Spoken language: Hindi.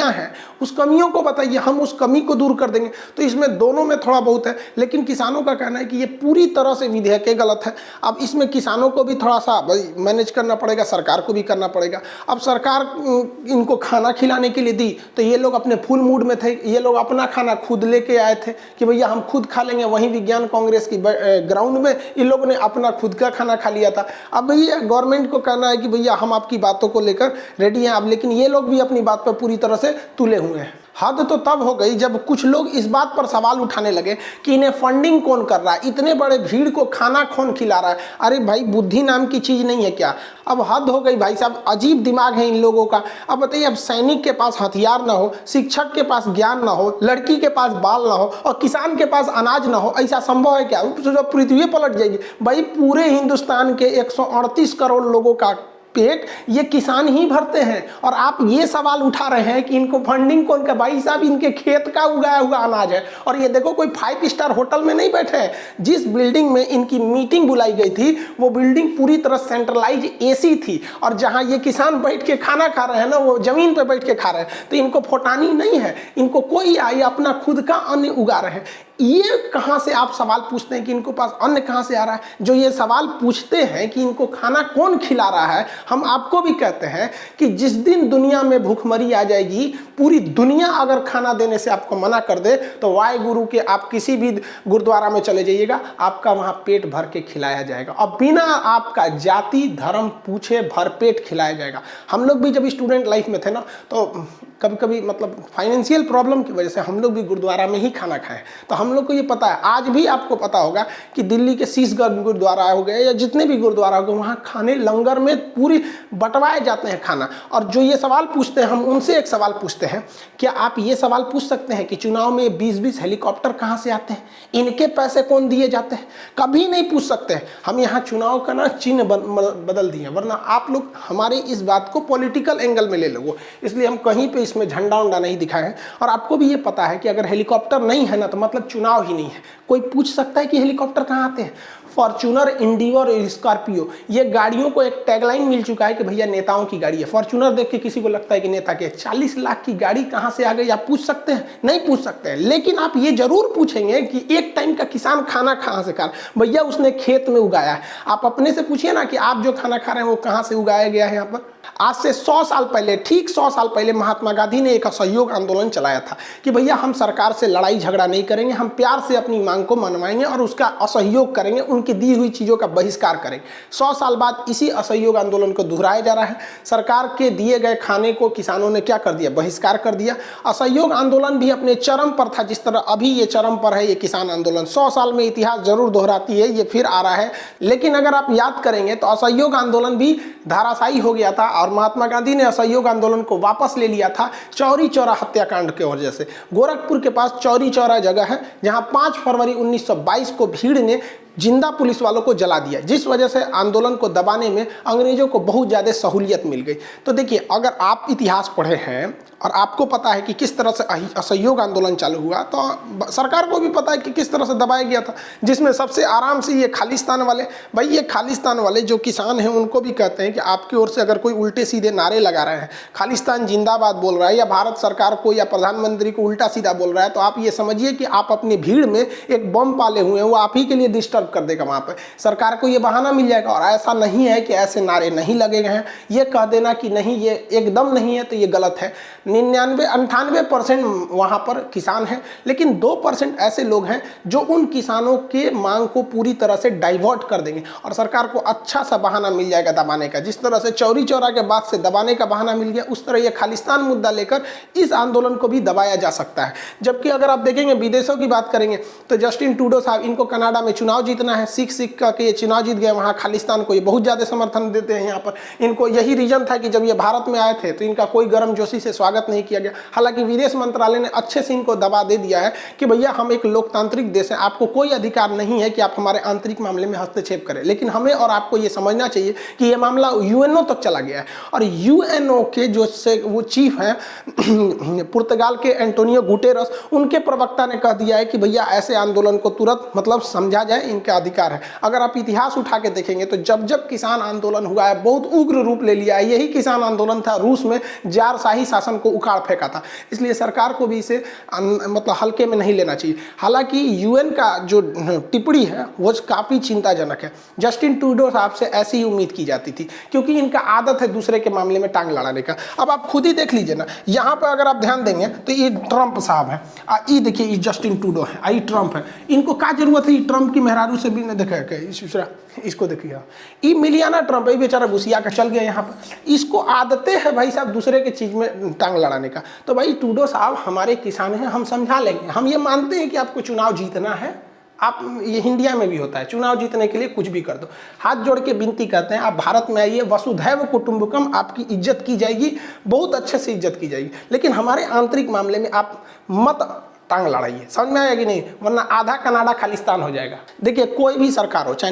कमियां हैं उस कमियों को बताइए, हम उस कमी को दूर कर देंगे। तो इसमें दोनों में थोड़ा बहुत है, लेकिन किसानों का कहना है कि ये पूरी तरह से विधेयक गलत है। अब इसमें किसानों को भी थोड़ा सा मैनेज करना पड़ेगा, सरकार को भी करना पड़ेगा। अब सरकार इनको खाना खिलाने के लिए दी तो ये लोग अपने फुल मूड में थे, ये लोग अपना खाना खुद लेके आए थे कि भैया हम खुद खा लेंगे। वहीं विज्ञान कांग्रेस की ग्राउंड में इन लोगों ने अपना खुद का खाना खा लिया था। अब भैया गवर्नमेंट को कहना है कि भैया हम आपकी बातों को लेकर रेडी हैं अब, लेकिन ये लोग भी अपनी बात पर पूरी तरह से तुले हुए हैं। हद तो तब हो गई जब कुछ लोग इस बात पर सवाल उठाने लगे कि इन्हें फंडिंग कौन कर रहा है, इतने बड़े भीड़ को खाना कौन खिला रहा है। अरे भाई बुद्धि नाम की चीज़ नहीं है क्या? अब हद हो गई भाई साहब, अजीब दिमाग है इन लोगों का। अब बताइए, अब सैनिक के पास हथियार ना हो, शिक्षक के पास ज्ञान ना हो, लड़की के पास बाल ना हो और किसान के पास अनाज ना हो, ऐसा संभव है क्या? पृथ्वी पलट जाएगी भाई। पूरे हिंदुस्तान के 138 करोड़ लोगों का पेट ये किसान ही भरते हैं और आप ये सवाल उठा रहे हैं कि इनको फंडिंग कौन कर? भाई साहब इनके खेत का उगाया हुआ अनाज है। और ये देखो कोई 5 स्टार होटल में नहीं बैठे हैं। जिस बिल्डिंग में इनकी मीटिंग बुलाई गई थी वो बिल्डिंग पूरी तरह सेंट्रलाइज एसी थी, और जहां ये किसान बैठ के खाना खा रहे हैं ना, वो जमीन पर बैठ के खा रहे हैं। तो इनको फोटानी नहीं है, इनको कोई आए अपना खुद का अन्न उगा रहे हैं। ये कहाँ से आप सवाल पूछते हैं कि इनको पास अन्न कहाँ से आ रहा है? जो ये सवाल पूछते हैं कि इनको खाना कौन खिला रहा है, हम आपको भी कहते हैं कि जिस दिन दुनिया में भूखमरी आ जाएगी, पूरी दुनिया अगर खाना देने से आपको मना कर दे तो वाहे गुरु के आप किसी भी गुरुद्वारा में चले जाइएगा, आपका वहाँ पेट भर के खिलाया जाएगा और बिना आपका जाति धर्म पूछे भरपेट खिलाया जाएगा। हम लोग भी जब स्टूडेंट लाइफ में थे ना, तो कभी कभी मतलब फाइनेंशियल प्रॉब्लम की वजह से हम लोग भी गुरुद्वारा में ही खाना खाएं। तो हम लोग को ये पता है, आज भी आपको पता होगा कि दिल्ली के शीशगढ़ गुरुद्वारा हो गए या जितने भी गुरुद्वारा हो गए, वहाँ खाने लंगर में पूरी बंटवाए जाते हैं खाना। और जो ये सवाल पूछते हैं, हम उनसे एक सवाल पूछते हैं, क्या आप ये सवाल पूछ सकते हैं कि चुनाव में 20-20 हेलीकॉप्टर कहाँ से आते हैं, इनके पैसे कौन दिए जाते हैं? कभी नहीं पूछ सकते। हम यहाँ चुनाव का ना चिन्ह बदल दिए, वरना आप लोग हमारे इस बात को पॉलिटिकल एंगल में ले लो, इसलिए हम कहीं पे इसमें झंडा उंडा नहीं दिखाए हैं। और आपको भी ये पता है कि अगर हेलीकॉप्टर नहीं है ना तो मतलब चुनाव ही नहीं है। कोई पूछ सकता है कि हेलीकॉप्टर कहाँ आते हैं? फॉर्च्यूनर, इंडिगो और स्कॉर्पियो, ये गाड़ियों को एक टैगलाइन मिल चुका है कि भैया नेताओं की गाड़ी है। फॉर्च्यूनर देख के किसी को लगता है कि नेता के 40 लाख की गाड़ी कहाँ से आ गई? आप पूछ सकते हैं? नहीं पूछ सकते हैं। लेकिन आप ये जरूर पूछेंगे कि एक टाइम का किसान खाना कहाँ से खा रहा है? भैया उसने खेत में उगाया है। आप अपने से पूछिए ना कि आप जो खाना खा रहे हैं वो कहाँ से उगाया गया है। यहाँ पर आज से 100 साल पहले, ठीक 100 साल पहले महात्मा गांधी ने एक असहयोग आंदोलन चलाया था कि भैया हम सरकार से लड़ाई झगड़ा नहीं करेंगे, हम प्यार से अपनी मांग को मनवाएंगे और उसका असहयोग करेंगे, उनकी दी हुई चीज़ों का बहिष्कार करेंगे। 100 साल बाद इसी असहयोग आंदोलन को दोहराया जा रहा है। सरकार के दिए गए खाने को किसानों ने क्या कर दिया? बहिष्कार कर दिया। असहयोग आंदोलन भी अपने चरम पर था, जिस तरह अभी ये चरम पर है ये किसान आंदोलन। 100 साल में इतिहास जरूर दोहराती है, ये फिर आ रहा है। लेकिन अगर आप याद करेंगे तो असहयोग आंदोलन भी धाराशायी हो गया था और महात्मा गांधी ने असहयोग आंदोलन को वापस ले लिया था चौरी चौरा हत्याकांड के वजह से। गोरखपुर के पास चौरी चौरा जगह है जहां 5 फरवरी 1922 को भीड़ ने जिंदा पुलिस वालों को जला दिया, जिस वजह से आंदोलन को दबाने में अंग्रेजों को बहुत ज़्यादा सहूलियत मिल गई। तो देखिए, अगर आप इतिहास पढ़े हैं और आपको पता है कि किस तरह से असहयोग आंदोलन चालू हुआ, तो सरकार को भी पता है कि किस तरह से दबाया गया था, जिसमें सबसे आराम से ये खालिस्तान वाले, भाई ये खालिस्तान वाले जो किसान हैं उनको भी कहते हैं कि आपकी ओर से अगर कोई उल्टे सीधे नारे लगा रहे हैं, खालिस्तान जिंदाबाद बोल रहा है या भारत सरकार को या प्रधानमंत्री को उल्टा सीधा बोल रहा है, तो आप ये समझिए कि आप अपनी भीड़ में एक बम पाले हुए हैं, वो आप ही के लिए डिस्टर्ब कर देगा। वहाँ पर सरकार को ये बहाना मिल जाएगा। और ऐसा नहीं है कि ऐसे नारे नहीं लगे गए हैं, ये कह देना कि नहीं ये एकदम नहीं है तो ये गलत है। 99-98% वहाँ पर किसान हैं, लेकिन 2% ऐसे लोग हैं जो उन किसानों के मांग को पूरी तरह से डाइवर्ट कर देंगे और सरकार को अच्छा सा बहाना मिल जाएगा दबाने का। जिस तरह से चौरी चौरा के बाद से दबाने का बहाना मिल गया, उस तरह ये खालिस्तान मुद्दा लेकर इस आंदोलन को भी दबाया जा सकता है। जबकि अगर आप देखेंगे विदेशों की बात करेंगे तो जस्टिन ट्रूडो साहब, इनको कनाडा में चुनाव जीतना है, सीख के ये चुनाव जीत गए, वहाँ खालिस्तान को ये बहुत ज़्यादा समर्थन देते हैं। यहाँ पर इनको यही रीजन था कि जब ये भारत में आए थे तो इनका कोई गर्मजोशी से स्वागत नहीं किया गया। हालांकि विदेश मंत्रालय ने अच्छे से इनको दबा दे दिया है कि भैया हम एक लोकतांत्रिक देश है, आपको कोई अधिकार नहीं है कि आप हमारे आंतरिक मामले में हस्तक्षेप करें। लेकिन हमें और आपको ये समझना चाहिए कि ये मामला यूएनओ तक चला गया है और यूएनओ के जो वो चीफ हैं पुर्तगाल के एंटोनियो गुटेरस, उनके प्रवक्ता ने कह दिया है कि भैया ऐसे आंदोलन को तुरंत मतलब समझा जाए, का अधिकार है। अगर आप इतिहास उठा के देखेंगे तो जब जब किसान आंदोलन हुआ है बहुत उग्र रूप ले लिया है। यही किसान आंदोलन था रूस में जारशाही शासन को उखाड़ फेंका था। इसलिए सरकार को भी इसे मतलब हल्के में नहीं लेना चाहिए। हालांकि यूएन का जो टिप्पणी है वो काफ़ी चिंताजनक है। जस्टिन ट्रूडो साहब से ऐसी ही उम्मीद की जाती थी, क्योंकि इनका आदत है दूसरे के मामले में टांग लड़ाने का। अब आप खुद ही देख लीजिए ना, यहाँ पर अगर आप ध्यान देंगे तो ये ट्रंप साहब है, ये देखिए ये जस्टिन ट्रूडो है, ये ट्रंप है। इनको क्या जरूरत है ट्रंप की मेहरारू से भी नहीं देखा, इसको देखिए ये मिलियाना ट्रंप, ये बेचारा घुसिया का चल गया यहाँ पर। इसको आदतें है भाई साहब दूसरे के चीज़ में टांग लड़ाने का। तो भाई ट्रूडो साहब हमारे किसान हैं, हम समझा लेंगे। हम ये मानते हैं कि आपको चुनाव जीतना है, आप ये इंडिया में भी होता है, चुनाव जीतने के लिए कुछ भी कर दो। हाथ जोड़ के विनती करते हैं, आप भारत में आइए, वसुधैव कुटुंबकम, आपकी इज्जत की जाएगी, बहुत अच्छे से इज्जत की जाएगी। लेकिन हमारे आंतरिक मामले में आप मत टांग लड़ाइए, समझ में आएगा कि नहीं, वरना आधा कनाडा खालिस्तान हो जाएगा। देखिए कोई भी सरकार हो, चाहे